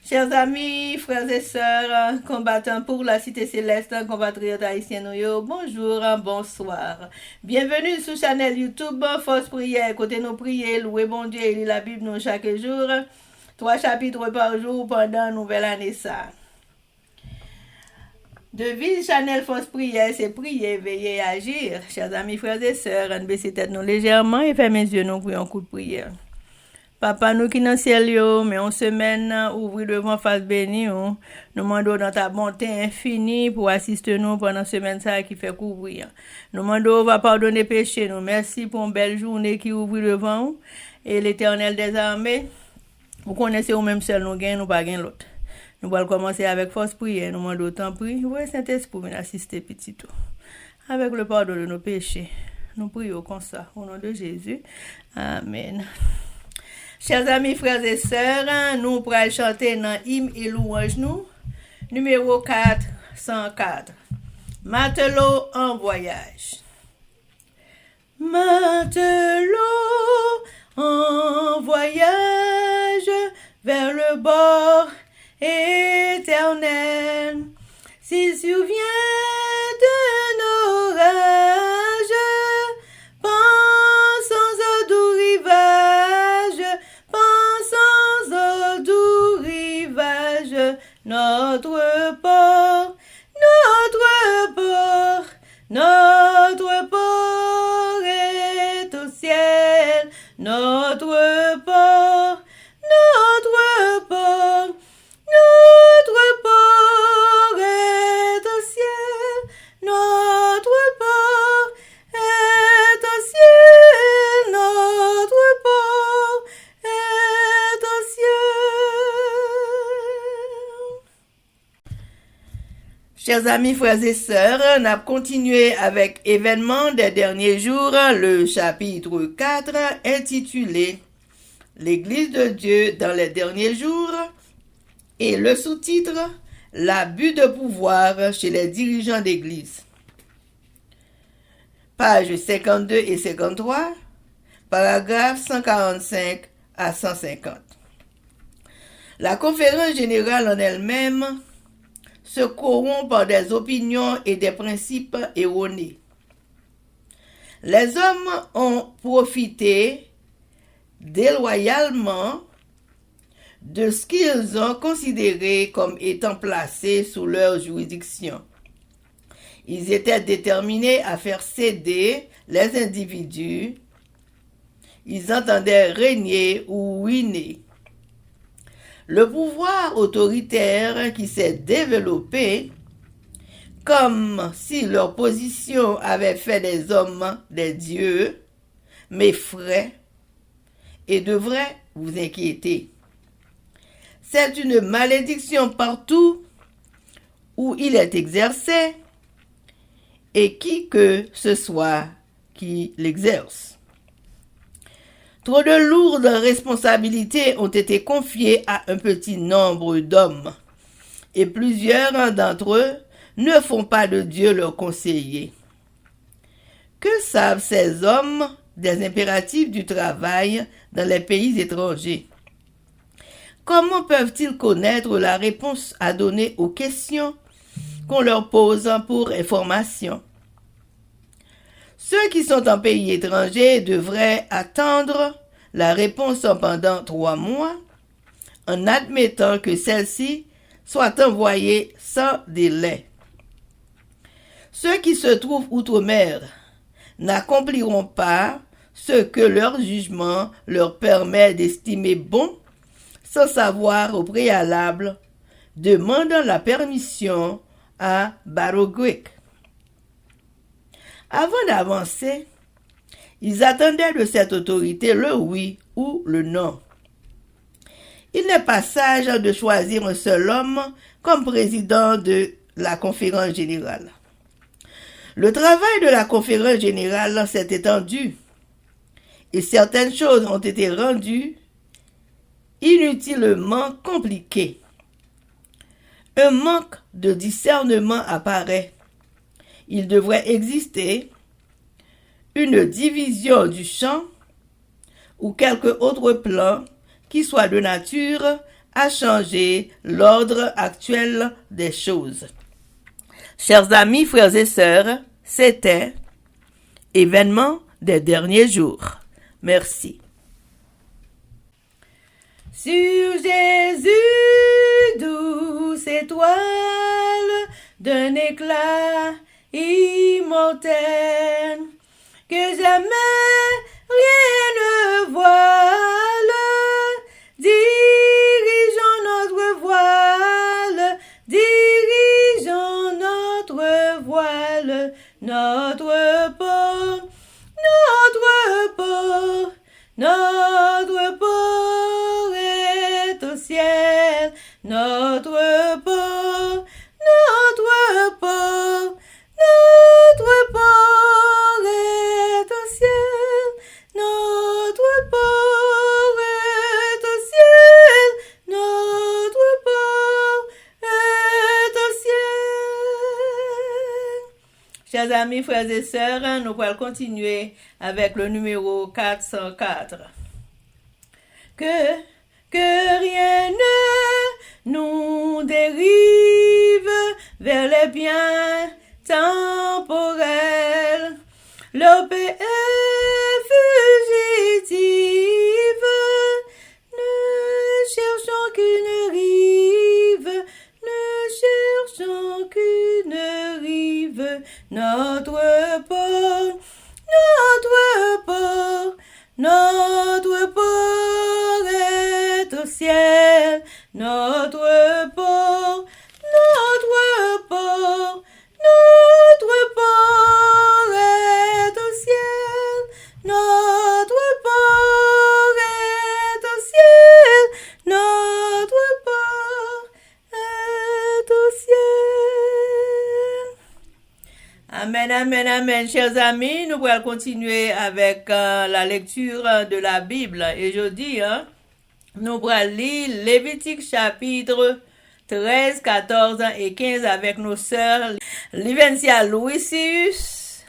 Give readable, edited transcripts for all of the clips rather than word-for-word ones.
Chers amis, frères et sœurs, combattants pour la cité céleste, compatriotes haïtiens, bonjour, bonsoir. Bienvenue sur la chaîne YouTube Force Prière. Côté nos prières, louer bon Dieu et lire la Bible nous chaque jour. 3 chapitres par jour pendant nouvelle année ça. Devise Chanel Force Prière, c'est prier, veiller et agir. Chers amis, frères et sœurs, on baisse tête nous légèrement et ferme les yeux, nous prions un coup de prière. Papa, nous qui dans le ciel, mais en semaine, ouvrir devant face béni, nous demandons dans ta bonté infinie pour assister nous pendant la semaine ça qui fait couvrir. Nous demandons, va pardonner péché, nous. Merci pour une belle journée qui ouvre devant nous. Et l'Éternel des armées, vous connaissez ou même seul nous gagnons, nous pas gagnons l'autre. Nous allons commencer avec force prière. Nous demandons autant prier. Oui, Saint-Esprit, nous assister petit tout. Avec le pardon de nos péchés. Nous prions comme ça. Au nom de Jésus. Amen. Chers amis, frères et sœurs, nous pourrons chanter dans hymne et louange nous, numéro 404. Matelot en voyage. Matelot en voyage vers le bord éternel. S'il survient d'un orage, pensons au doux rivage, pensons au doux rivage, notre port, notre port est au ciel, notre port, notre port est au ciel, notre port est au ciel, notre port est au ciel. Chers amis, frères et sœurs, on a continué avec événements des derniers jours, le chapitre 4 intitulé L'Église de Dieu dans les derniers jours et le sous-titre L'abus de pouvoir chez les dirigeants d'Église. Pages 52 et 53, paragraphes 145 à 150. La conférence générale en elle-même se corrompt par des opinions et des principes erronés. Les hommes ont profité déloyalement de ce qu'ils ont considéré comme étant placés sous leur juridiction. Ils étaient déterminés à faire céder les individus. Ils entendaient régner ou ruiner. Le pouvoir autoritaire qui s'est développé, comme si leur position avait fait des hommes des dieux, m'effraie et devrait vous inquiéter. C'est une malédiction partout où il est exercé et qui que ce soit qui l'exerce. Trop de lourdes responsabilités ont été confiées à un petit nombre d'hommes et plusieurs d'entre eux ne font pas de Dieu leur conseiller. Que savent ces hommes des impératifs du travail dans les pays étrangers? Comment peuvent-ils connaître la réponse à donner aux questions qu'on leur pose pour information? Ceux qui sont en pays étranger devraient attendre la réponse pendant 3 mois, en admettant que celle-ci soit envoyée sans délai. Ceux qui se trouvent outre-mer n'accompliront pas ce que leur jugement leur permet d'estimer bon, sans savoir au préalable, demandant la permission à Barogwek. Avant d'avancer, ils attendaient de cette autorité le oui ou le non. Il n'est pas sage de choisir un seul homme comme président de la conférence générale. Le travail de la conférence générale s'est étendu et certaines choses ont été rendues inutilement compliquées. Un manque de discernement apparaît. Il devrait exister une division du champ ou quelque autre plan qui soit de nature à changer l'ordre actuel des choses. Chers amis, frères et sœurs, c'était Événement des derniers jours. Merci. Sur Jésus, douce étoile d'un éclat immortel, que jamais rien ne voile, dirigeons notre voile, dirigeons notre voile, notre port, notre port, notre port est au ciel, notre port, notre port, notre port est au ciel, notre port est au ciel, notre port est au ciel. Chers amis, frères et sœurs, nous allons continuer avec le numéro 404. Que rien ne nous dérive vers les biens temporels. Leur paix est fugitive. Ne cherchons qu'une rive, ne cherchons qu'une rive. Notre port, notre port, notre port est au ciel, notre port, notre port, notre port est au ciel, notre port est au ciel, notre port est au ciel. Amen, amen, amen, chers amis, nous allons continuer avec la lecture de la Bible. Et je dis, nous allons lire Lévitique chapitre 13, 14 et 15 avec nos sœurs Livencia Louisius.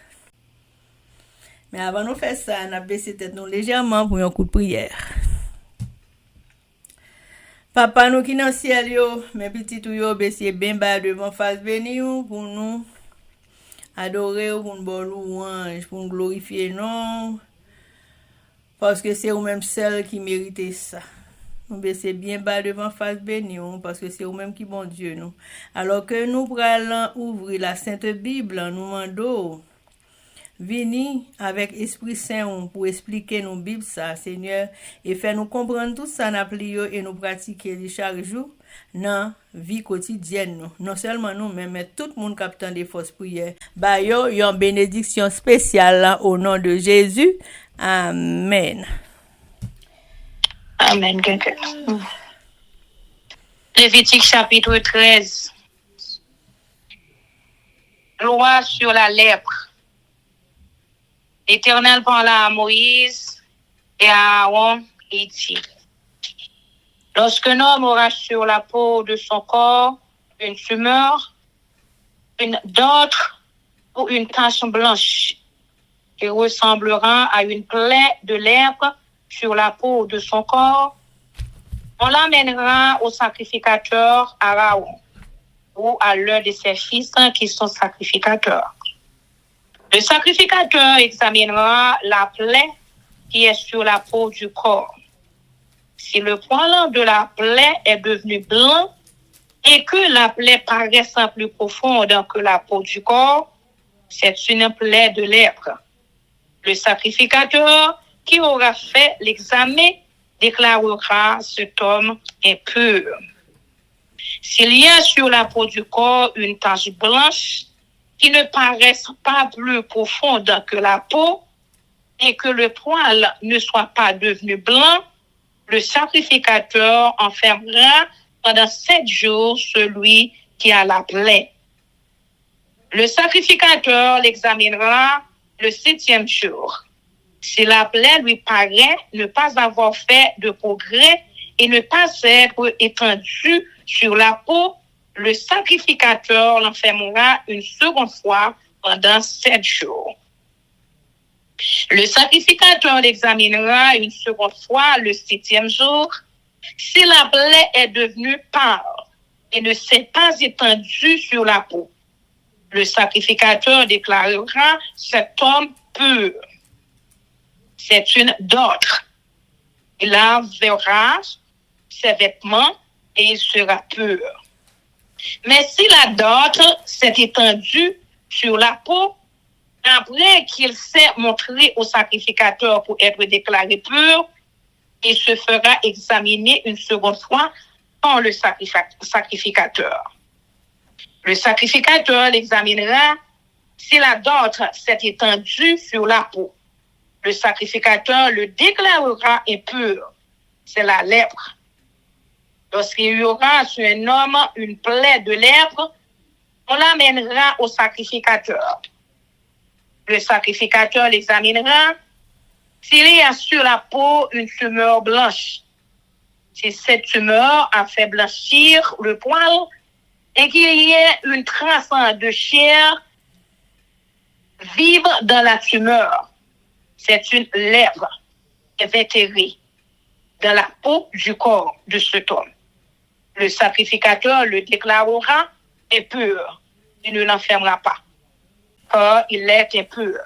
Mais avant de faire ça, on a baissé tête nous légèrement pour un coup de prière. Papa nous qui dans le ciel, yo, mes petits tout yo, baissez bien bas devant face béni pour nous adorer, pour nous bon louange, pour nous glorifier, non, parce que c'est vous-même seul qui méritez ça. Nous baissez bien bas devant face béni, parce que c'est vous-même qui bon Dieu, nous. Alors que nous allons ouvrir la Sainte Bible, nous demandons, venez avec Esprit Saint pour expliquer nos Bibles, ça, Seigneur, et faire nous comprendre tout ça, et nous pratiquer chaque jour dans vie quotidienne. Non seulement nous, mais tout le monde qui a des fausses prières. Bah, yo, une bénédiction spéciale là, au nom de Jésus. Amen. Amen. Lévitique chapitre 13. Loi sur la lèpre. L'Éternel parla à Moïse et à Aaron et dit: lorsqu'un homme aura sur la peau de son corps une tumeur, une dartre ou une tache blanche qui ressemblera à une plaie de lèpre sur la peau de son corps, on l'amènera au sacrificateur Aaron ou à l'un de ses fils qui sont sacrificateurs. Le sacrificateur examinera la plaie qui est sur la peau du corps. Si le poil de la plaie est devenu blanc et que la plaie paraissant plus profonde que la peau du corps, c'est une plaie de lèpre. Le sacrificateur qui aura fait l'examen déclarera cet homme impur. S'il y a sur la peau du corps une tache blanche qui ne paraisse pas plus profonde que la peau et que le poil ne soit pas devenu blanc, le sacrificateur enfermera pendant 7 jours celui qui a la plaie. Le sacrificateur l'examinera le 7e jour. Si la plaie lui paraît ne pas avoir fait de progrès et ne pas être étendue sur la peau, le sacrificateur l'enfermera une seconde fois pendant 7 jours. Le sacrificateur l'examinera une seconde fois le 7e jour. Si la plaie est devenue pâle et ne s'est pas étendue sur la peau, le sacrificateur déclarera cet homme pur. C'est une dot. Il lavera ses vêtements et il sera pur. Mais si la dot s'est étendue sur la peau, après qu'il s'est montré au sacrificateur pour être déclaré pur, il se fera examiner une seconde fois par le sacrificateur. Le sacrificateur l'examinera si la dot s'est étendue sur la peau. Le sacrificateur le déclarera impur. C'est la lèpre. Lorsqu'il y aura sur un homme une plaie de lèpre, on l'amènera au sacrificateur. Le sacrificateur l'examinera s'il y a sur la peau une tumeur blanche. Si cette tumeur a fait blanchir le poil et qu'il y ait une trace de chair vive dans la tumeur, c'est une lèpre invétérée dans la peau du corps de cet homme. Le sacrificateur le déclarera impur. Il ne l'enfermera pas, car il est impur.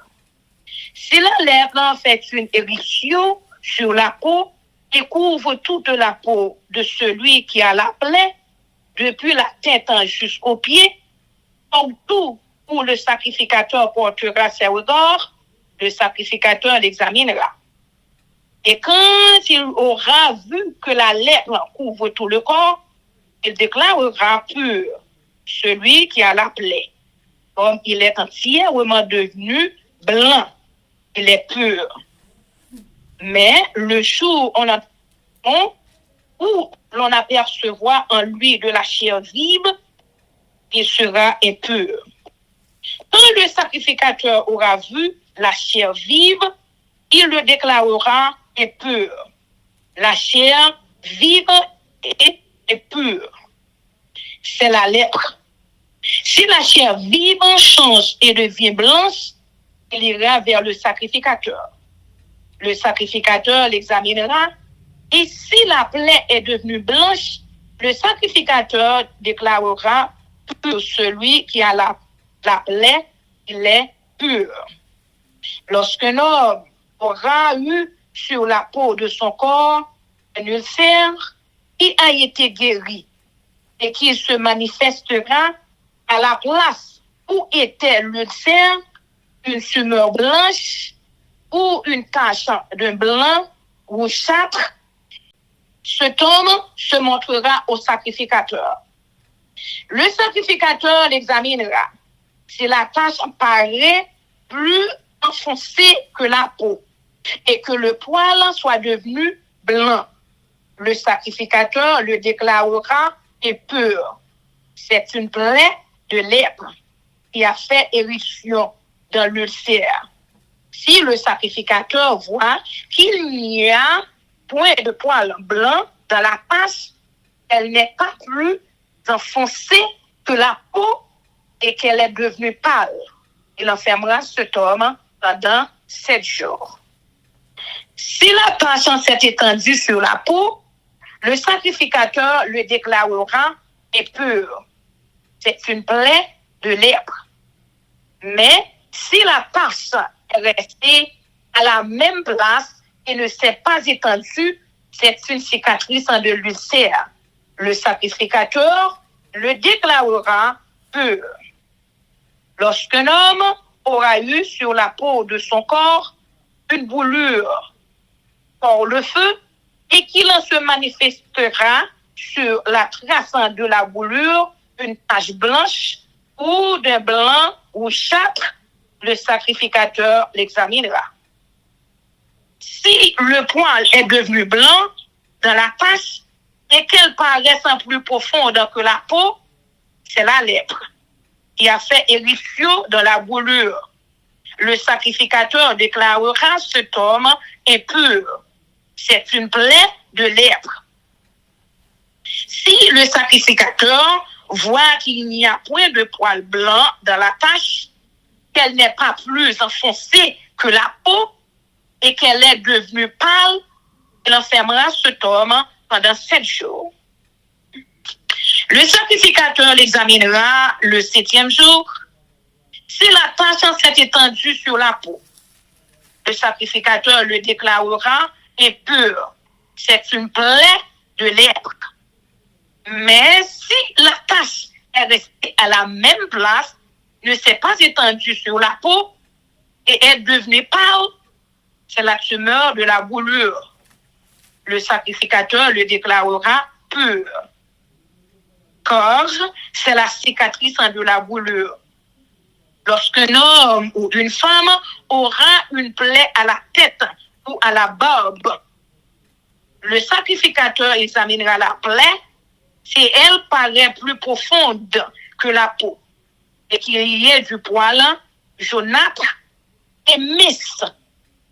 Si la lèpre fait une éruption sur la peau et couvre toute la peau de celui qui a la plaie, depuis la tête jusqu'aux pieds, partout où le sacrificateur portera ses regards, le sacrificateur l'examinera. Et quand il aura vu que la lèpre couvre tout le corps, il déclarera pur celui qui a la plaie. Comme il est entièrement devenu blanc, il est pur. Mais le jour où l'on apercevra en lui de la chair vive, il sera impur. Quand le sacrificateur aura vu la chair vive, il le déclarera impur. La chair vive est pure. C'est la lèpre. Si la chair vive change et devient blanche, il ira vers le sacrificateur. Le sacrificateur l'examinera, et si la plaie est devenue blanche, le sacrificateur déclarera pur celui qui a la plaie, il est pur. Lorsqu'un homme aura eu sur la peau de son corps un ulcère qui a été guéri et qui se manifestera à la place où était l'ulcère, une tumeur blanche ou une tache de blanc rougeâtre, cet homme se montrera au sacrificateur. Le sacrificateur l'examinera. Si la tache paraît plus enfoncée que la peau et que le poil soit devenu blanc, le sacrificateur le déclarera impur. C'est une plaie de lèpre qui a fait éruption dans l'ulcère. Si le sacrificateur voit qu'il n'y a point de poil blanc dans la tache, elle n'est pas plus enfoncée que la peau et qu'elle est devenue pâle, il enfermera cet homme pendant 7 jours. Si la tache s'est étendue sur la peau, le sacrificateur le déclarera impur. C'est une plaie de lèpre. Mais si la tache est restée à la même place et ne s'est pas étendue, c'est une cicatrice de l'ulcère. Le sacrificateur le déclarera pur. Lorsqu'un homme aura eu sur la peau de son corps une brûlure par le feu et qu'il en se manifestera sur la trace de la brûlure une tache blanche ou d'un blanc rougeâtre, le sacrificateur l'examinera. Si le poil est devenu blanc dans la tache et qu'elle paraisse plus profonde que la peau, c'est la lèpre qui a fait éruption dans la brûlure. Le sacrificateur déclarera cet homme impur. C'est une plaie de lèpre. Si le sacrificateur voit qu'il n'y a point de poil blanc dans la tache, qu'elle n'est pas plus enfoncée que la peau et qu'elle est devenue pâle, il enfermera cet homme pendant 7 jours. Le sacrificateur l'examinera le 7e jour. Si la tache s'est étendue sur la peau, le sacrificateur le déclarera impur. C'est une plaie de lèpre. Mais si la tache est restée à la même place, ne s'est pas étendue sur la peau et est devenue pâle, c'est la tumeur de la boulure. Le sacrificateur le déclarera pur. Corps, c'est la cicatrice de la boulure. Lorsqu'un homme ou une femme aura une plaie à la tête ou à la barbe, le sacrificateur examinera la plaie si elle paraît plus profonde que la peau et qu'il y ait du poil jaunâtre et mince.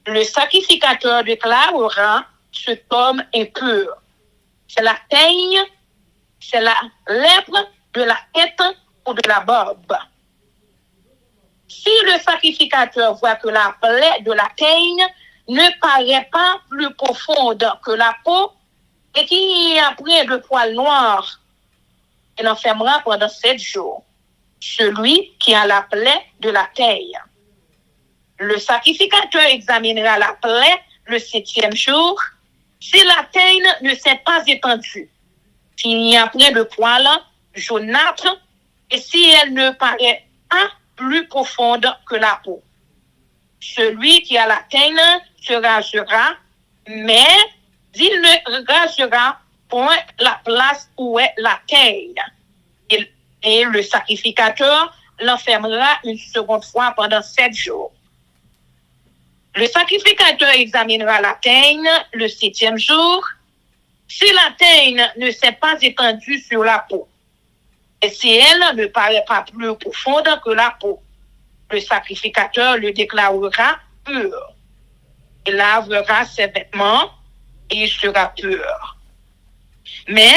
Le sacrificateur déclarera cet homme impur. C'est la teigne, c'est la lèpre de la tête ou de la barbe. Si le sacrificateur voit que la plaie de la teigne ne paraît pas plus profonde que la peau et qu'il y a plein de poils noirs, il enfermera pendant 7 jours celui qui a la plaie de la teigne. Le sacrificateur examinera la plaie le 7e jour. Si la teigne ne s'est pas étendue, s'il y a plein de poils jaunâtres et si elle ne paraît pas plus profonde que la peau, celui qui a la teigne se rasera, mais il ne rasera point la place où est la teigne. Et le sacrificateur l'enfermera une seconde fois pendant 7 jours. Le sacrificateur examinera la teigne le 7e jour. Si la teigne ne s'est pas étendue sur la peau, et si elle ne paraît pas plus profonde que la peau, le sacrificateur le déclarera pur. Il lavera ses vêtements et il sera pur. Mais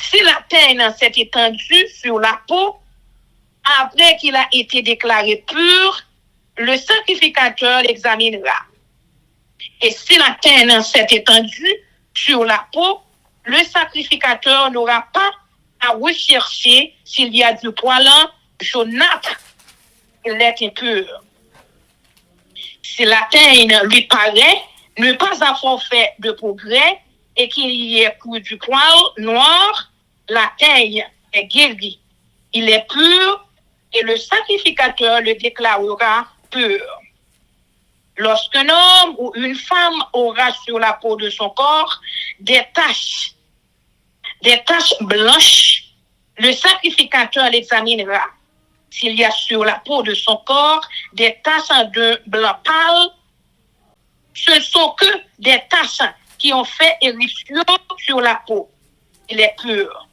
si la teigne s'est étendue sur la peau, après qu'il a été déclaré pur, le sacrificateur l'examinera. Et si la teigne s'est étendue sur la peau, le sacrificateur n'aura pas à rechercher s'il y a du poil jaunâtre. Il est impur. Si la teigne lui paraît ne pas avoir fait de progrès et qu'il y ait plus du poil noir, la teigne est guérie. Il est pur et le sacrificateur le déclarera pur. Lorsqu'un homme ou une femme aura sur la peau de son corps des taches blanches, le sacrificateur l'examinera. S'il y a sur la peau de son corps des taches de blanc pâle, ce ne sont que des taches qui ont fait éruption sur la peau. Il est pur.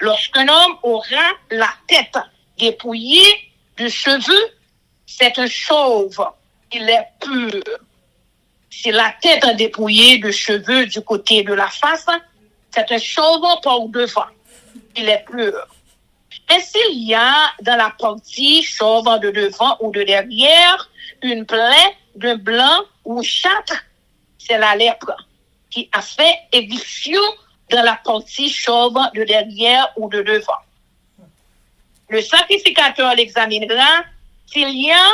Lorsqu'un homme aura la tête dépouillée de cheveux, c'est un chauve. Il est pur. Si la tête est dépouillée de cheveux du côté de la face, c'est un chauve par devant. Il est pur. Et s'il y a dans la partie chauve de devant ou de derrière une plaie de blanc ou châtre, c'est la lèpre qui a fait éruption dans la partie chauve de derrière ou de devant. Le sacrificateur l'examinera s'il y a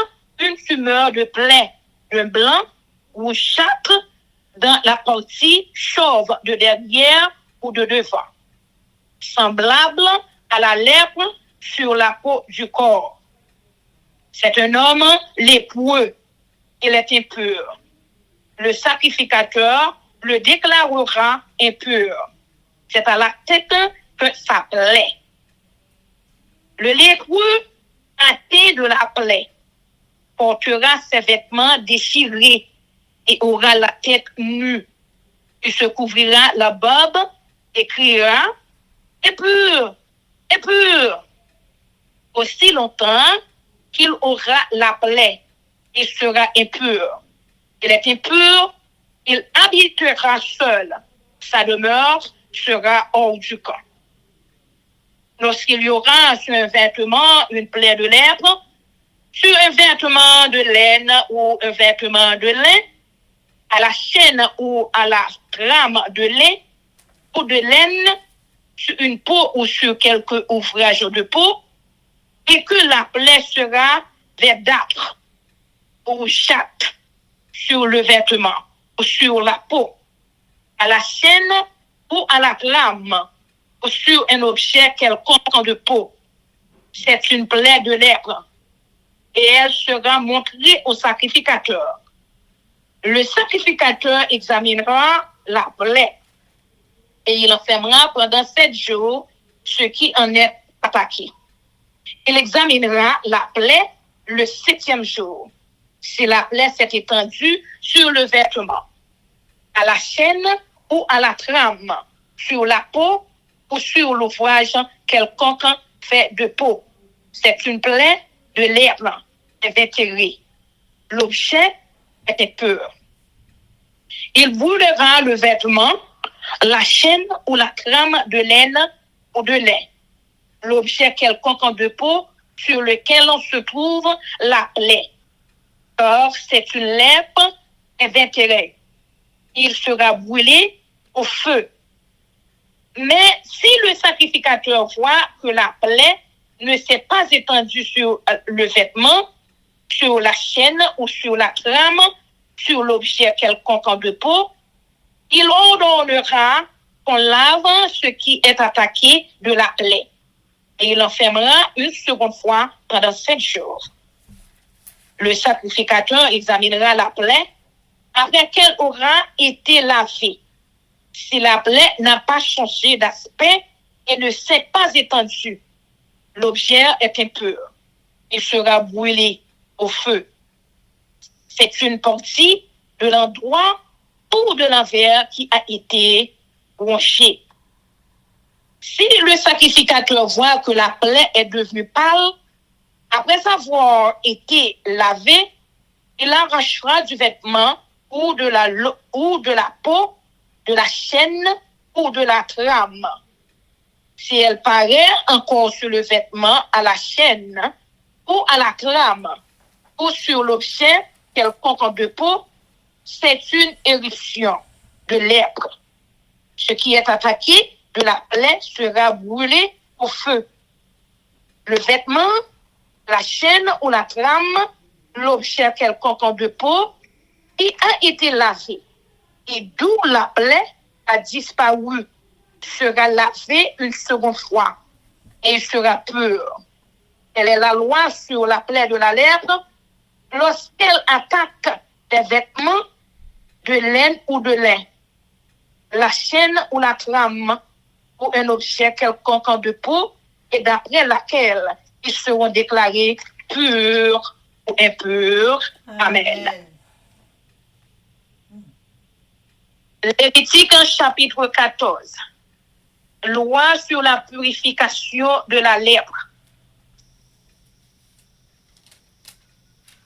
une tumeur de plaie de blanc ou châtre dans la partie chauve de derrière ou de devant, semblable à la lèpre sur la peau du corps. C'est un homme lépreux. Il est impur. Le sacrificateur le déclarera impur. C'est à la tête que ça plaît. Le lépreux, atteint de la plaie, portera ses vêtements déchirés et aura la tête nue. Il se couvrira la barbe et criera « impur, impur » aussi longtemps qu'il aura la plaie et sera impur. Il est impur, il habitera seul. Sa demeure sera hors du camp. Lorsqu'il y aura sur un vêtement une plaie de lèpre, sur un vêtement de laine ou un vêtement de lin, à la chaîne ou à la trame de lin, ou de laine sur une peau ou sur quelque ouvrage de peau, et que la plaie sera verdâtre ou chatte sur le vêtement ou sur la peau, à la chaîne ou à la lame ou sur un objet quelconque de peau. C'est une plaie de lèpre et elle sera montrée au sacrificateur. Le sacrificateur examinera la plaie et il enfermera pendant 7 jours ce qui en est attaqué. Il examinera la plaie le 7e jour, si la plaie s'est étendue sur le vêtement, à la chaîne ou à la trame, sur la peau ou sur l'ouvrage quelconque fait de peau. C'est une plaie de lèpre invétérée. L'objet est impur. Il brûlera le vêtement, la chaîne ou la trame de laine ou de lait, l'objet quelconque de peau sur lequel se trouve la plaie. Or, c'est une lèpre invétérée. Il sera brûlé au feu. Mais si le sacrificateur voit que la plaie ne s'est pas étendue sur le vêtement, sur la chaîne ou sur la trame, sur l'objet quelconque de peau, il ordonnera qu'on lave ce qui est attaqué de la plaie. Et il enfermera une seconde fois pendant 7 jours. Le sacrificateur examinera la plaie après qu'elle aura été lavée. Si la plaie n'a pas changé d'aspect et ne s'est pas étendue, l'objet est impur. Il sera brûlé au feu. C'est une partie de l'endroit ou de l'envers qui a été bronché. Si le sacrificateur voit que la plaie est devenue pâle, après avoir été lavé, il arrachera du vêtement ou de la peau, de la chaîne ou de la trame. Si elle paraît encore sur le vêtement, à la chaîne ou à la trame ou sur l'objet quelconque de peau, c'est une éruption de lèpre. Ce qui est attaqué de la plaie sera brûlé au feu. Le vêtement, la chaîne ou la trame, l'objet quelconque de peau, qui a été lavé et d'où la plaie a disparu, sera lavé une seconde fois et il sera pur. Elle est la loi sur la plaie de la lèpre lorsqu'elle attaque des vêtements de laine ou de lin, la chaîne ou la trame ou un objet quelconque de peau et d'après laquelle ils seront déclarés purs ou impurs. Amen. Lévitique chapitre 14. Loi sur la purification de la lèpre.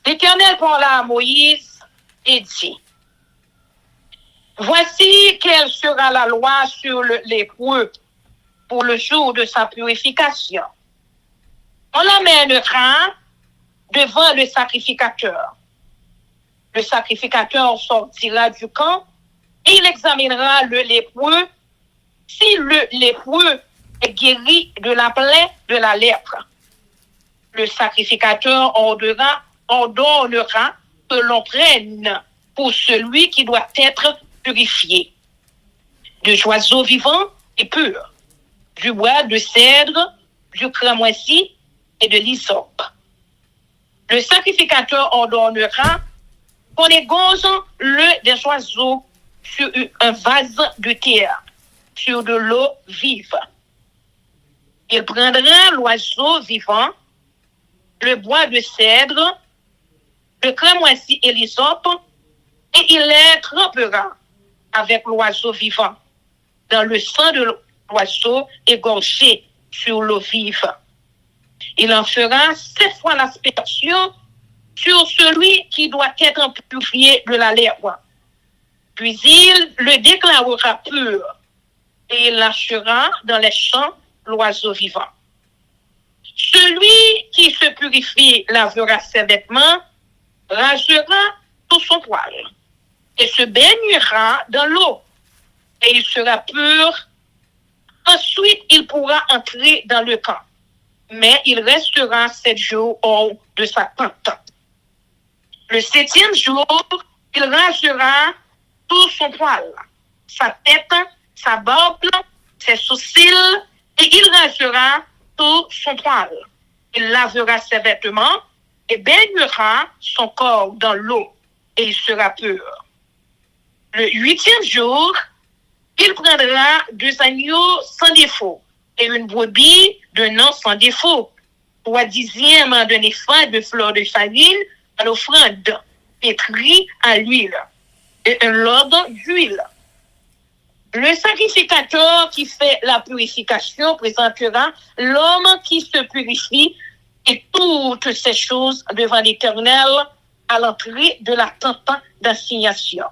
L'Éternel parla à Moïse et dit: Voici quelle sera la loi sur le lépreux pour le jour de sa purification. On l'amènera devant le sacrificateur. Le sacrificateur sortira du camp et il examinera le lépreux. Si le lépreux est guéri de la plaie de la lèpre, le sacrificateur ordonnera que l'on prenne pour celui qui doit être purifié de oiseaux vivants et purs, du bois de cèdre, du cramoisi et de l'hysope. Le sacrificateur ordonnera qu'on égorge le des oiseaux sur un vase de terre, sur de l'eau vive. Il prendra l'oiseau vivant, le bois de cèdre, le cramoisi et l'hysope, et il les trempera avec l'oiseau vivant dans le sang de l'oiseau égorgé sur l'eau vive. Il en fera 7 fois l'aspersion sur celui qui doit être purifié de la lèpre. Puis il le déclarera pur et il lâchera dans les champs l'oiseau vivant. Celui qui se purifie lavera ses vêtements, rasera tout son poil et se baignera dans l'eau et il sera pur Ensuite, il pourra entrer dans le camp, mais il restera 7 jours hors de sa tente. Le 7e jour, il rasera tout son poil, sa tête, sa barbe, ses sourcils, et il rasera tout son poil. Il lavera ses vêtements et baignera son corps dans l'eau, et il sera pur. Le 8e jour, il prendra 2 agneaux sans défaut et une brebis d'un an sans défaut, 3 dixièmes d'un épha de fleur de farine à l'offrande, pétrie à l'huile, et un log d'huile. Le sacrificateur qui fait la purification présentera l'homme qui se purifie et toutes ces choses devant l'Éternel à l'entrée de la tente d'assignation.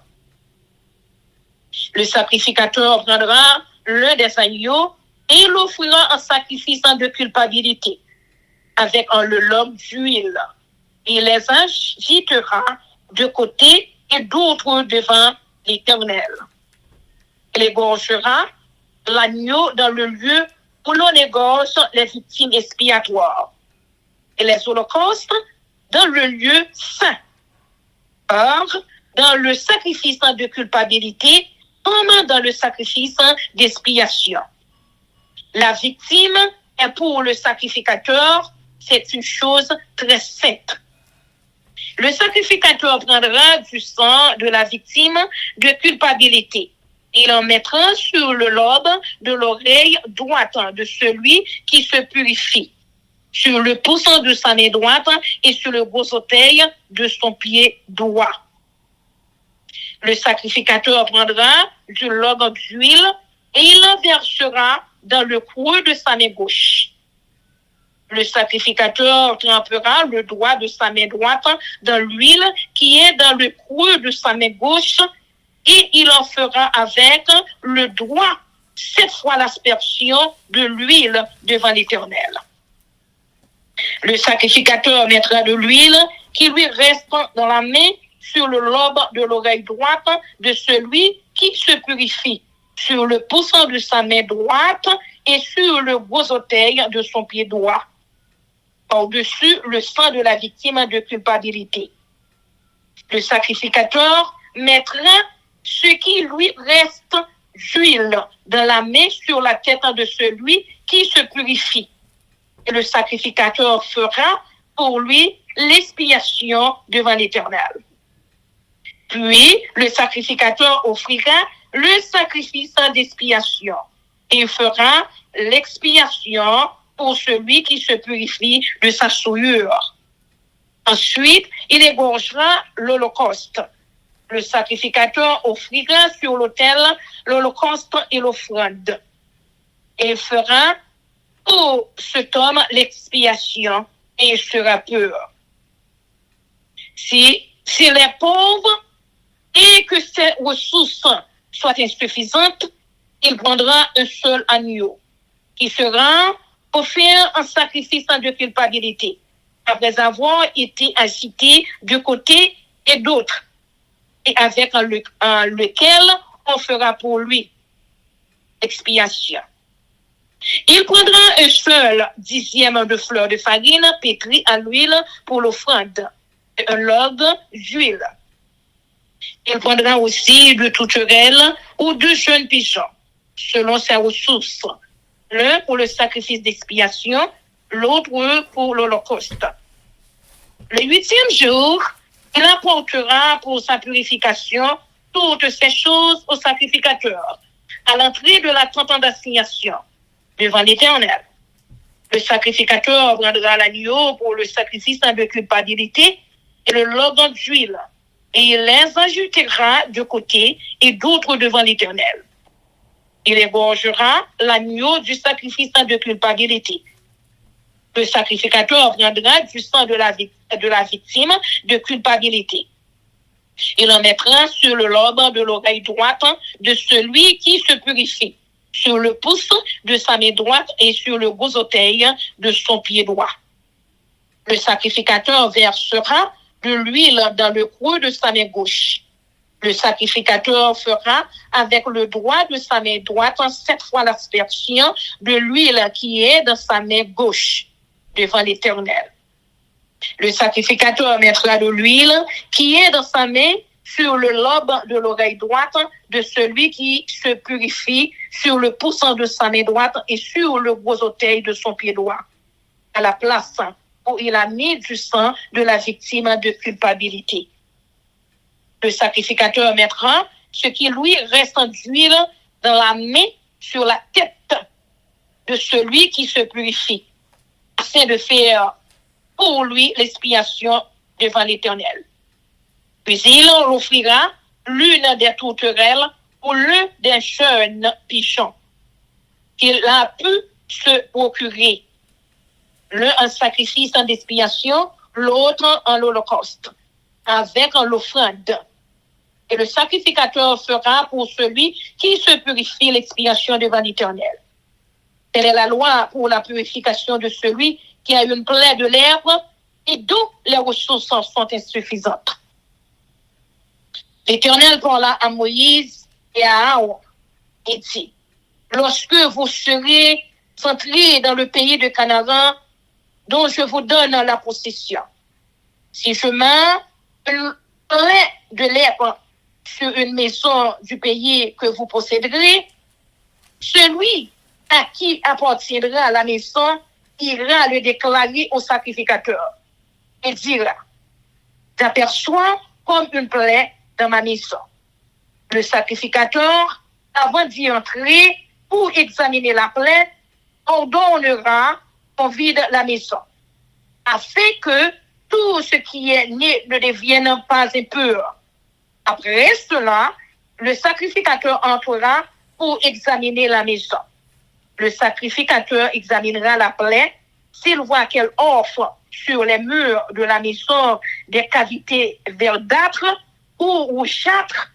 Le sacrificateur prendra l'un des agneaux et l'offrira en sacrifice de culpabilité avec le log d'huile. Il les agitera de côté et d'autre devant l'Éternel. Il égorgera l'agneau dans le lieu où l'on égorge les victimes expiatoires et les holocaustes dans le lieu saint. Or, dans le sacrifice de culpabilité, comme dans le sacrifice d'expiation. La victime est pour le sacrificateur, c'est une chose très sainte. Le sacrificateur prendra du sang de la victime de culpabilité. Il en mettra sur le lobe de l'oreille droite de celui qui se purifie, sur le pouce de sa main droite et sur le gros orteil de son pied droit. Le sacrificateur prendra du log d'huile et il en versera dans le creux de sa main gauche. Le sacrificateur trempera le doigt de sa main droite dans l'huile qui est dans le creux de sa main gauche et il en fera avec le doigt 7 fois l'aspersion de l'huile devant l'Éternel. Le sacrificateur mettra de l'huile qui lui reste dans la main sur le lobe de l'oreille droite de celui qui se purifie, sur le pouce de sa main droite et sur le gros orteil de son pied droit, par-dessus le sang de la victime de culpabilité. Le sacrificateur mettra ce qui lui reste d'huile dans la main sur la tête de celui qui se purifie. Et le sacrificateur fera pour lui l'expiation devant l'Éternel. Puis, le sacrificateur offrira le sacrifice d'expiation et fera l'expiation pour celui qui se purifie de sa souillure. Ensuite, il égorgera l'holocauste. Le sacrificateur offrira sur l'autel l'holocauste et l'offrande. Et il fera pour cet homme l'expiation et il sera pur. S'il est pauvre et que ses ressources soient insuffisantes, il prendra un seul agneau qui sera offert en sacrifice de culpabilité, après avoir été agité de côté et d'autre, et avec lequel on fera pour lui expiation. Il prendra un seul dixième de fleur de farine pétrie à l'huile pour l'offrande, et un log d'huile. Il prendra aussi 2 tourterelles ou 2 jeunes pigeons, selon ses ressources, l'un pour le sacrifice d'expiation, l'autre pour l'holocauste. Le 8e jour, il apportera pour sa purification toutes ces choses au sacrificateur, à l'entrée de la tente d'assignation, devant l'Éternel. Le sacrificateur prendra l'agneau pour le sacrifice de culpabilité et le log d'huile, et il les ajoutera de côté et d'autres devant l'Éternel. Il égorgera l'agneau du sacrifice de culpabilité. Le sacrificateur prendra du sang de la victime de culpabilité. Il en mettra sur le lobe de l'oreille droite de celui qui se purifie, sur le pouce de sa main droite et sur le gros orteil de son pied droit. Le sacrificateur versera de l'huile dans le creux de sa main gauche. Le sacrificateur fera avec le doigt de sa main droite 7 fois l'aspersion de l'huile qui est dans sa main gauche devant l'Éternel. Le sacrificateur mettra de l'huile qui est dans sa main sur le lobe de l'oreille droite de celui qui se purifie, sur le pouce de sa main droite et sur le gros orteil de son pied droit, à la place où il a mis du sang de la victime de culpabilité. Le sacrificateur mettra ce qui lui reste d'huile dans la main sur la tête de celui qui se purifie, afin de faire pour lui l'expiation devant l'Éternel. Puis il offrira l'une des tourterelles ou l'un des jeunes pigeons qu'il a pu se procurer, l'un en sacrifice d'expiation, l'autre en holocauste, avec l'offrande. Et le sacrificateur fera pour celui qui se purifie l'expiation devant l'Éternel. Telle est la loi pour la purification de celui qui a une plaie de lèvres et dont les ressources sont insuffisantes. L'Éternel parla à Moïse et à Aaron et dit, lorsque vous serez entrés dans le pays de Canaan, dont je vous donne la possession, si je mets une plaie de lèvres sur une maison du pays que vous posséderez, celui à qui appartiendra la maison ira le déclarer au sacrificateur et dira, j'aperçois comme une plaie dans ma maison. Le sacrificateur, avant d'y entrer pour examiner la plaie, ordonnera qu'on vide la maison, afin que tout ce qui est né ne devienne pas impur. Après cela, le sacrificateur entrera pour examiner la maison. Le sacrificateur examinera la plaie. S'il voit qu'elle offre sur les murs de la maison des cavités verdâtres ou rougeâtres,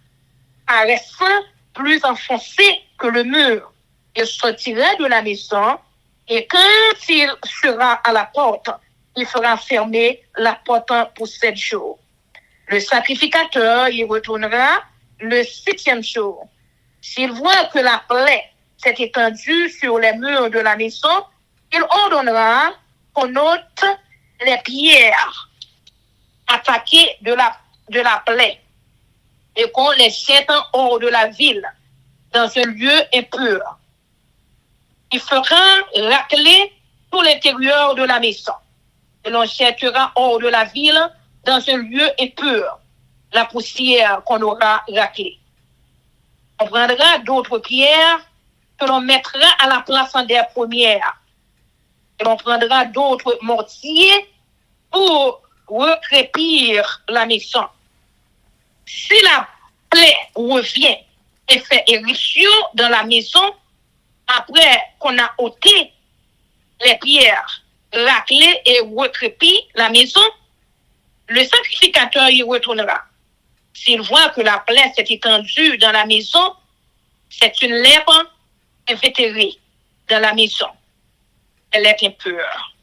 paraissant plus enfoncées que le mur, il sortira de la maison et quand il sera à la porte, il fera fermer la porte pour 7 jours. Le sacrificateur y retournera le 7e jour. S'il voit que la plaie s'est étendue sur les murs de la maison, il ordonnera qu'on ôte les pierres attaquées de la plaie et qu'on les jette hors de la ville, dans un lieu impur. Il fera racler tout l'intérieur de la maison et l'on jettera hors de la ville, dans un lieu impur, la poussière qu'on aura raclée. On prendra d'autres pierres que l'on mettra à la place des premières. Et l'on prendra d'autres mortiers pour recrépir la maison. Si la plaie revient et fait éruption dans la maison, après qu'on a ôté les pierres, raclé et recrépi la maison, le sacrificateur y retournera. S'il voit que la plaie s'est étendue dans la maison, c'est une lèpre invétérée dans la maison. Elle est impure.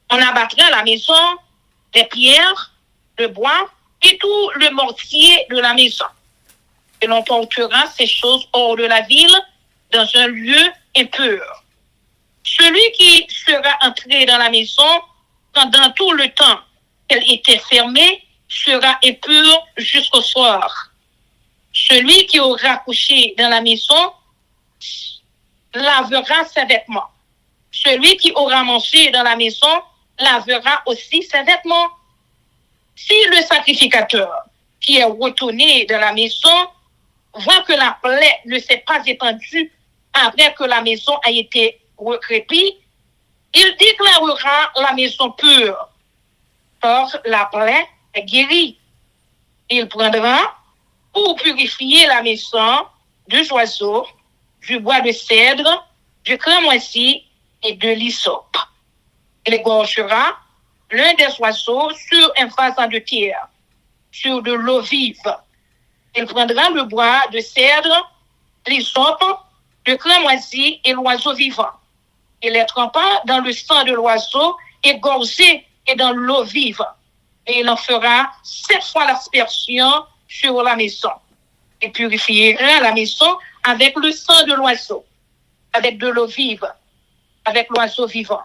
On abattra la maison, les pierres, le bois et tout le mortier de la maison. Et l'on portera ces choses hors de la ville, dans un lieu impur. Celui qui sera entré dans la maison pendant tout le temps qu'elle était fermée sera impur jusqu'au soir. Celui qui aura couché dans la maison lavera ses vêtements. Celui qui aura mangé dans la maison lavera aussi ses vêtements. Si le sacrificateur qui est retourné dans la maison voit que la plaie ne s'est pas étendue après que la maison a été recrépie, il déclarera la maison pure. Or, la plaie est guérie. Il prendra pour purifier la maison du oiseau, du bois de cèdre, du cramoisi et de l'hysope. Il égorgera l'un des oiseaux sur un vase de terre, sur de l'eau vive. Il prendra le bois de cèdre, l'hysope, le cramoisi et l'oiseau vivant. Il les trempera dans le sang de l'oiseau égorgé et dans l'eau vive. Et il en fera 7 fois l'aspersion sur la maison. Il purifiera la maison avec le sang de l'oiseau, avec de l'eau vive, avec l'oiseau vivant,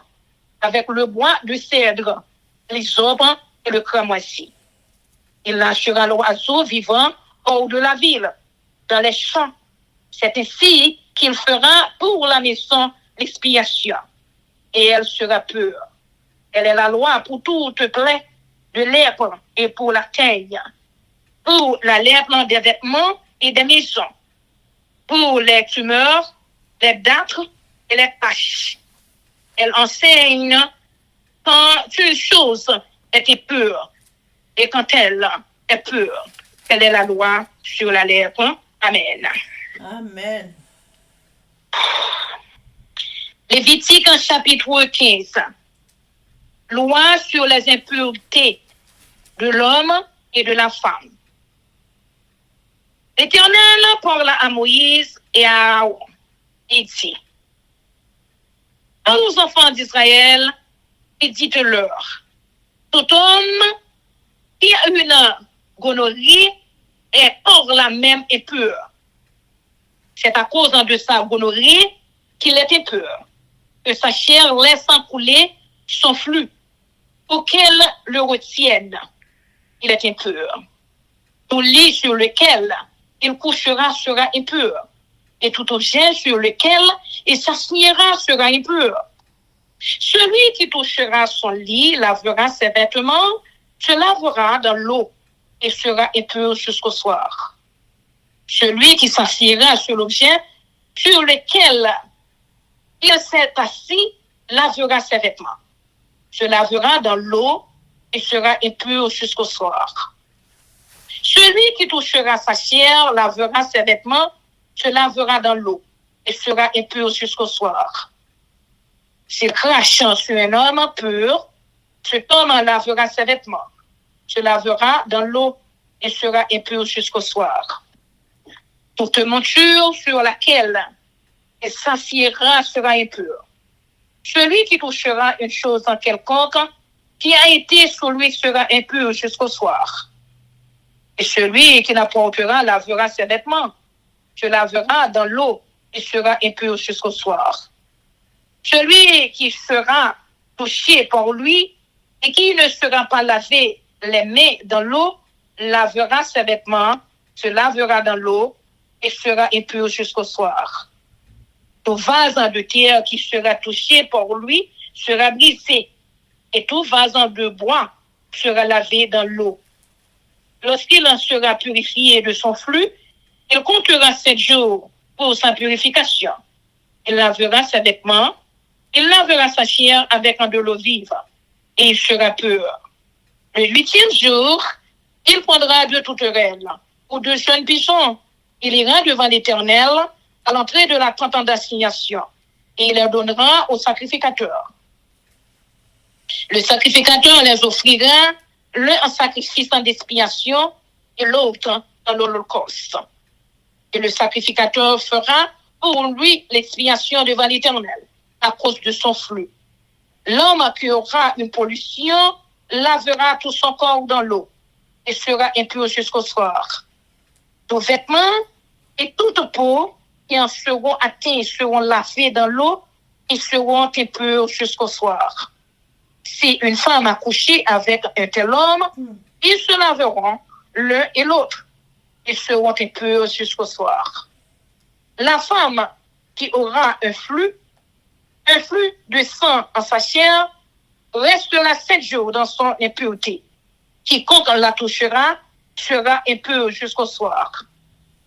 avec le bois de cèdre, les aubes et le cramoisi. Il lâchera l'oiseau vivant hors de la ville, dans les champs. C'est ainsi qu'il fera pour la maison l'expiation, et elle sera pure. Elle est la loi pour toute plaie de lèpre et pour la teigne, pour la lèpre des vêtements et des maisons, pour les tumeurs, les dartres et les taches. Elle enseigne quand une chose est pure et quand elle est pure. Telle est la loi sur la lèpre. Amen. Amen. Lévitique en chapitre 15. Loi sur les impuretés de l'homme et de la femme. L'Éternel parla à Moïse et à Aaron. Il dit, aux enfants d'Israël, et dites-leur, tout homme qui a une gonorrhée est hors la même impur. C'est à cause de sa gonorrhée qu'il est impur, que sa chair laisse couler son flux, pour qu'elle le retienne. Il est impur. Tout lit sur lequel il couchera sera impur, et tout objet sur lequel il s'assiera sera impur. Celui qui touchera son lit lavera ses vêtements, se lavera dans l'eau et sera impur jusqu'au soir. Celui qui s'assiera sur l'objet sur lequel il s'est assis lavera ses vêtements, se lavera dans l'eau et sera impur jusqu'au soir. Celui qui touchera sa chair lavera ses vêtements, se lavera dans l'eau et sera impur jusqu'au soir. S'il crache sur un homme pur, cet homme lavera ses vêtements, se lavera dans l'eau et sera impur jusqu'au soir. Toute monture sur laquelle il s'assiera sera impure. Celui qui touchera une chose en quelconque qui a été sur lui sera impur jusqu'au soir. Et celui qui l'apportera lavera ses vêtements, se lavera dans l'eau et sera impur jusqu'au soir. Celui qui sera touché par lui et qui ne sera pas lavé les mains dans l'eau, lavera ses vêtements, se lavera dans l'eau et sera impur jusqu'au soir. Tout vase de terre qui sera touché par lui sera brisé, et tout vase de bois sera lavé dans l'eau. Lorsqu'il en sera purifié de son flux, il comptera 7 jours pour sa purification. Il lavera ses vêtements, il lavera sa chair avec de l'eau vive, et il sera pur. Le 8e jour, il prendra 2 tourterelles ou 2 jeunes pigeons. Il ira devant l'Éternel à l'entrée de la tente d'assignation, et il les donnera au sacrificateur. Le sacrificateur les offrira, l'un en sacrifice d'expiation et l'autre dans l'holocauste. Et le sacrificateur fera pour lui l'expiation devant l'Éternel à cause de son flux. L'homme qui aura une pollution lavera tout son corps dans l'eau et sera impur jusqu'au soir. Tout vêtement et toute peau qui en seront atteints seront lavés dans l'eau et seront impurs jusqu'au soir. Si une femme a couché avec un tel homme, ils se laveront l'un et l'autre et seront impurs jusqu'au soir. La femme qui aura un flux de sang en sa chair, restera 7 jours dans son impureté. Quiconque la touchera sera impur jusqu'au soir.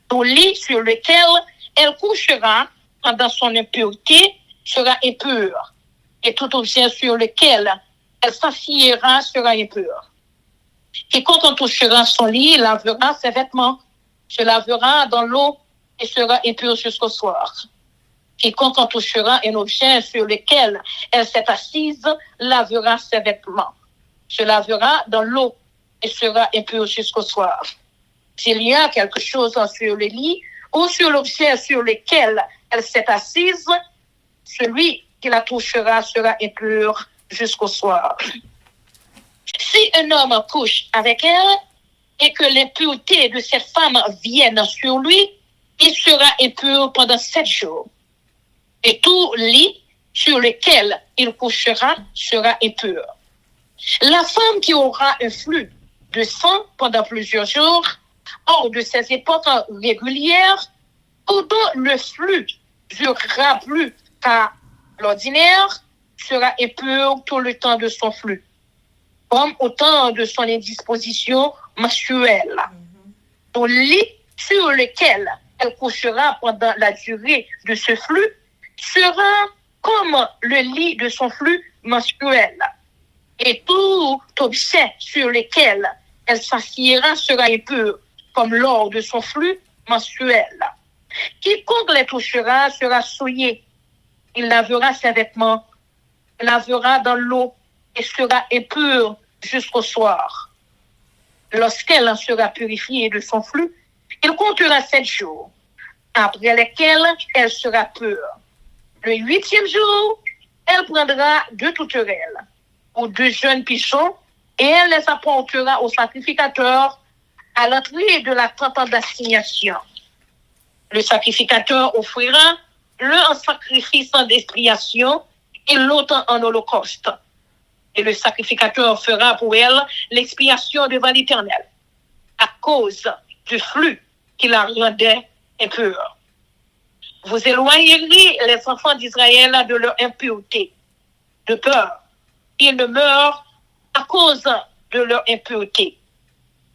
Tout lit sur lequel elle couchera pendant son impureté sera impur, et tout objet sur lequel elle s'assiera sera impur. Quiconque en touchera son lit lavera ses vêtements, se lavera dans l'eau et sera impur jusqu'au soir. Quiconque en touchera un objet sur lequel elle s'est assise lavera ses vêtements, se lavera dans l'eau et sera impur jusqu'au soir. S'il y a quelque chose sur le lit ou sur l'objet sur lequel elle s'est assise, celui qui la touchera sera impur jusqu'au soir. Si un homme couche avec elle et que l'impureté de cette femme vienne sur lui, il sera impur pendant 7 jours. Et tout lit sur lequel il couchera sera impur. La femme qui aura un flux de sang pendant plusieurs jours, hors de ses époques régulières, ou dont le flux durera plus qu'à l'ordinaire, sera impur tout le temps de son flux, comme au temps de son indisposition menstruelle. Au lit sur lequel elle couchera pendant la durée de ce flux sera comme le lit de son flux menstruel. Et tout objet sur lequel elle s'assiera sera impur, comme lors de son flux menstruel. Quiconque les touchera sera souillé. Il lavera ses vêtements, lavera dans l'eau et sera impur jusqu'au soir. Lorsqu'elle en sera purifiée de son flux, il comptera 7 jours, après lesquels elle sera pure. Le 8e jour, elle prendra 2 tourterelles ou 2 jeunes pigeons et elle les apportera au sacrificateur à l'entrée de la tente d'assignation. Le sacrificateur offrira l'un en sacrifice d'expiation et l'autre en holocauste. Et le sacrificateur fera pour elle l'expiation devant l'Éternel à cause du flux qui la rendait impure. Vous éloignerez les enfants d'Israël de leur impureté, de peur qu'ils ne meurent à cause de leur impureté.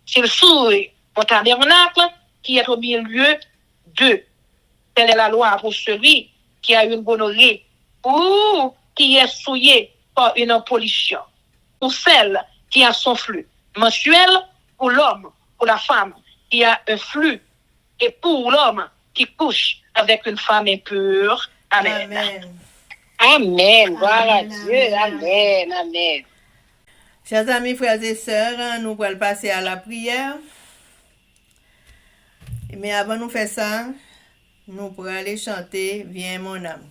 S'ils souillent mon tabernacle qui est au milieu d'eux, telle est la loi pour celui qui a une gonorrhée ou qui est souillé par une pollution, pour celle qui a son flux mensuel, pour l'homme, pour la femme qui a un flux, et pour l'homme qui couche avec une femme impure. Amen. Amen. Amen. Gloire à Dieu. Amen. Amen. Chers amis, frères et sœurs, nous allons passer à la prière. Mais avant de faire ça, nous pourrons aller chanter « Viens mon âme ».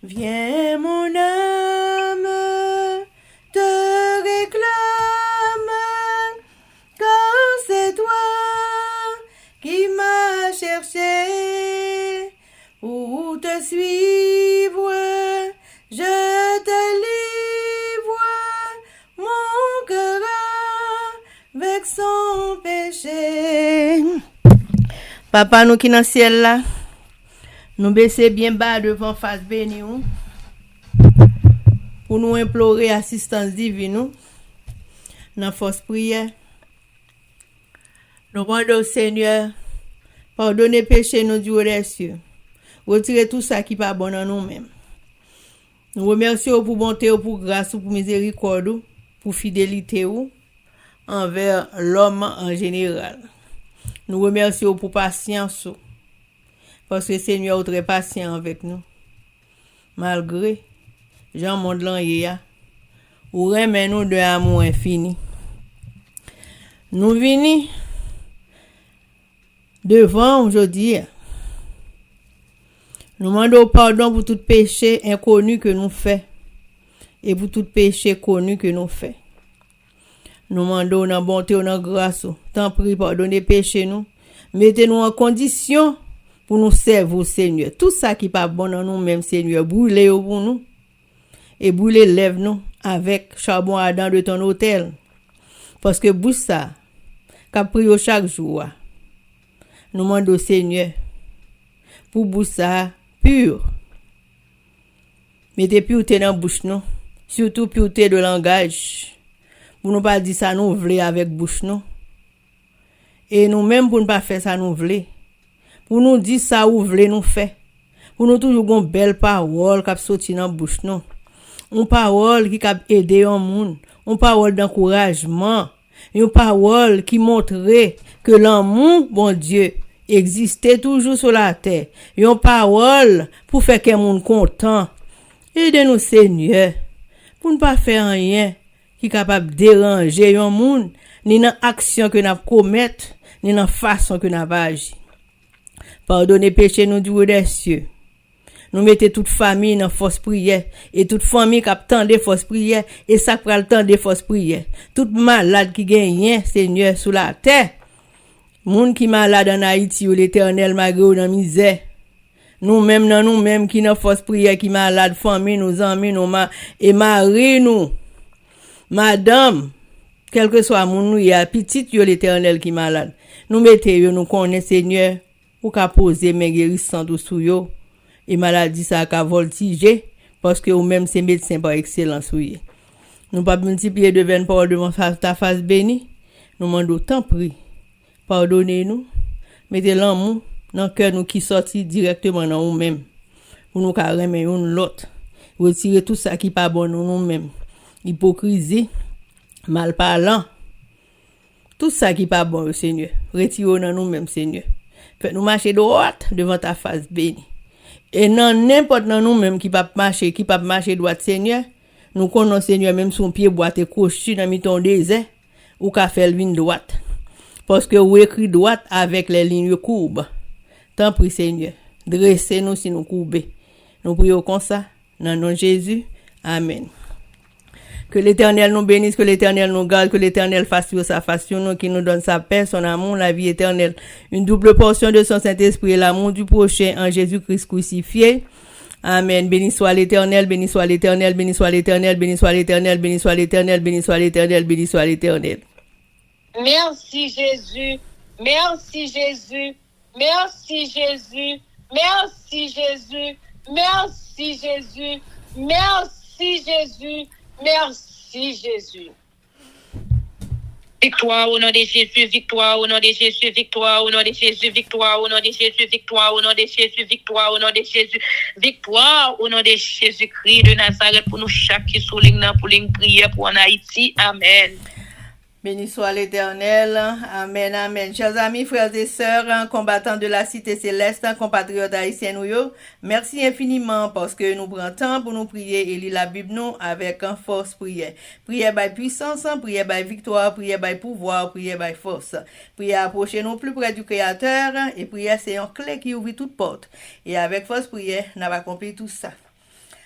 Viens mon âme, te réclame, car c'est toi qui m'as cherché pour te suivre. Je te livre mon cœur avec son péché. Papa, nous qui dans le ciel là, nous baisser bien bas devant face bénie pour nous implorer assistance divine dans force prière. Nous demandons au Seigneur, pardonnez péché nous du haut des cieux. Retirez tout ça qui n'est pas bon en nous-mêmes. Nous remercions pour bonté, pour grâce, pour miséricorde, pour fidélité envers l'homme en général. Nous remercions pour patience, parce que le Seigneur est très patient avec nous. Malgré Jean monde l'enyer, ou remet nous de amour infini. Nous venons devant aujourd'hui. Nous demandons pardon pour tout péché inconnu que nous faisons et pour tout péché connu que nous faisons. Nous demandons dans bonté ou dans grâce, tant prie pardonnez péché nous, mettez-nous en condition pour nous servir au Seigneur. Tout ça qui n'est pas bon dans nous-mêmes, Seigneur, brûlez pour nous et brûlez lève nous avec charbon ardent de ton autel. Parce que bouche ça, qu'a prié chaque jour, nous demandons au Seigneur pour bouche ça pur. Mettez pureté dans la bouche nous, surtout pureté de langage. Pour ne pas dire ça nous voulons avec bouche nous. Et nous-mêmes pour ne pas faire ça nous voulons. Pour nous dire ça ou voulons nous faire. Pour nous toujours une belle parole qui sorti dans bouche nous. Une parole qui cap aider un monde, une parole d'encouragement, une parole qui montrait que l'amour bon Dieu existait toujours sur la terre. Une parole pour faire que monde content. Aidez-nous Seigneur pour ne pas faire rien qui est capable de déranger un monde, ni dans l'action que nous commettons, ni dans la façon que nous agissons. Pardonnez péché nous du haut des cieux. Nous mettons toute famille dans force prière. Et toute famille qui attend des forces prières. Et ça prend le temps des forces prières. Toute malade qui gagne, Seigneur, sous la terre. Moun qui malade en Haïti, ou l'Éternel, malgré ou dans misère. Nous-mêmes qui dans force prière, qui malade, famille, nos amis, et mari, nous. Madame, quel que soit moun nou, y a petite yo l'Éternel qui malade. Nous mettons yo, nous connaissons Seigneur, ou ka poser men guérissant sou yo, et maladie ça ka voltiger, parce que ou même c'est médecin par excellence ou ye. Nous pas multiplier devant parole de ta face bénie. Nous demandons tant prie. Pardonnez-nous. Mettez l'amour dans le cœur nous qui sorti directement dans nous-mêmes. Pour nous carrément l'autre. Retirer tout ça qui pas bon dans nous-mêmes. Hypocrisie, mal parlant. Tout ça qui pas bon, Seigneur. Retirez dans nous-mêmes, Seigneur. Faites-nous marcher droit devant ta face bénie. Et non n'importe dans nous-mêmes qui pas marcher droit, Seigneur. Nous connaissons, Seigneur, même son pied boite et couché dans miton désert, ou qu'a fait ligne droite. Parce que vous écrit droite avec les lignes courbes. Tant pis, Seigneur. Dressez-nous si nous courbons. Nous prions comme ça. Dans le nom de Jésus. Amen. Que l'Éternel nous bénisse, que l'Éternel nous garde, que l'Éternel fasse sur sa face sur nous, qui nous donne sa paix, son amour, la vie éternelle. Une double portion de son Saint-Esprit et l'amour du prochain en Jésus-Christ crucifié. Amen. Béni soit l'Éternel, béni soit l'Éternel, béni soit l'Éternel, béni soit l'Éternel, béni soit l'Éternel, béni soit l'Éternel, béni soit l'Éternel. Merci Jésus, merci Jésus, merci Jésus, merci Jésus, merci Jésus, merci Jésus, merci Jésus. Victoire au nom de Jésus, victoire au nom de Jésus, victoire au nom de Jésus, victoire au nom de Jésus, victoire au nom de Jésus, victoire au nom de Jésus, victoire au nom de Jésus-Christ de Nazareth pour nous chaque qui souligne pour une prière pour en Haïti. Amen. Béni soit l'Éternel. Amen, amen. Chers amis, frères et sœurs, combattants de la cité céleste, compatriotes haïtiens nous, merci infiniment parce que nous prenons temps pour nous prier et lire la Bible nous avec en force prière. Prière by puissance, prière by victoire, prière by pouvoir, prière by force. Prière approcher nous plus près du Créateur et prière c'est une clé qui ouvre toute porte. Et avec force prière, nous avons accompli tout ça.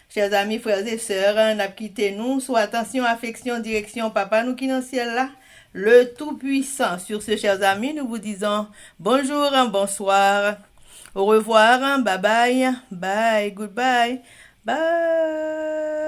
Chers amis, frères et sœurs, nous quitté nous sous attention, affection, direction, papa nous qui dans le ciel là. Le Tout-Puissant. Sur ce, chers amis, nous vous disons bonjour, bonsoir, au revoir, bye bye, bye, goodbye, bye.